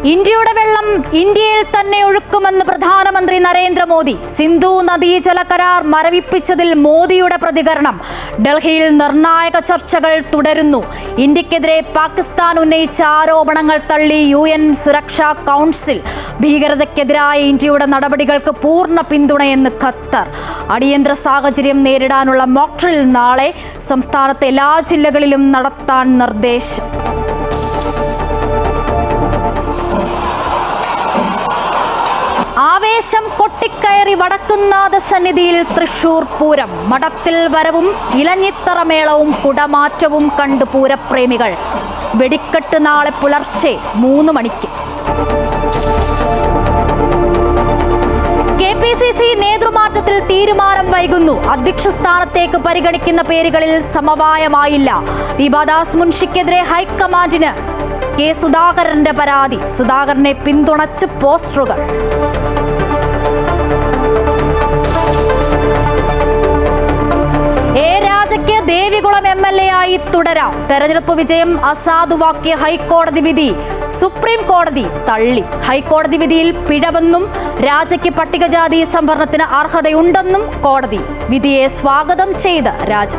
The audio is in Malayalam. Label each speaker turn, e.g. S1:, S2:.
S1: ഇന്ത്യയുടെ വെള്ളം ഇന്ത്യയിൽ തന്നെ ഒഴുക്കുമെന്ന് പ്രധാനമന്ത്രി നരേന്ദ്രമോദി. സിന്ധു നദീജല കരാർ മരവിപ്പിച്ചതിൽ മോദിയുടെ പ്രതികരണം. ഡൽഹിയിൽ നിർണായക ചർച്ചകൾ തുടരുന്നു. ഇന്ത്യക്കെതിരെ പാകിസ്ഥാൻ ഉന്നയിച്ച ആരോപണങ്ങൾ തള്ളി UN സുരക്ഷാ കൗൺസിൽ. ഭീകരതയ്ക്കെതിരായ ഇന്ത്യയുടെ നടപടികൾക്ക് പൂർണ്ണ പിന്തുണയെന്ന് ഖത്തർ. അടിയന്തര സാഹചര്യം നേരിടാനുള്ള മോക്ക് ഡ്രിൽ നാളെ. സംസ്ഥാനത്തെ എല്ലാ ജില്ലകളിലും നടത്താൻ നിർദ്ദേശം. ആവേശം കൊട്ടിക്കയറി വടക്കുംനാഥ സന്നിധിയിൽ തൃശൂർ പൂരം. മഠത്തിൽ വരവും ഇലഞ്ഞിത്തറമേളവും കുടമാറ്റവും കണ്ട് പൂരപ്രേമികൾ. വെടിക്കെട്ട് നാളെ പുലർച്ചെ 3 മണിക്ക്. KPCC നേതൃമാറ്റത്തിൽ തീരുമാനം വൈകുന്നു. അധ്യക്ഷ സ്ഥാനത്തേക്ക് പരിഗണിക്കുന്ന പേരുകളിൽ സമവായമായില്ല. ദീപാദാസ് മുൻഷിക്കെതിരെ ഹൈക്കമാൻഡിന് K. സുധാകരന്റെ പരാതി. സുധാകരനെ പിന്തുണച്ച് പോസ്റ്ററുകൾ. രാജയ്ക്ക് ദേവികുളം MLA ആയി തുടരാം. തെരഞ്ഞെടുപ്പ് വിജയം അസാധുവാക്കിയ ഹൈക്കോടതി വിധി സുപ്രീം കോടതി തള്ളി. ഹൈക്കോടതി വിധിയിൽ പിഴവെന്നും രാജയ്ക്ക് പട്ടികജാതി സംവരണത്തിന് അർഹതയുണ്ടെന്നും കോടതി. വിധിയെ സ്വാഗതം ചെയ്ത് രാജ.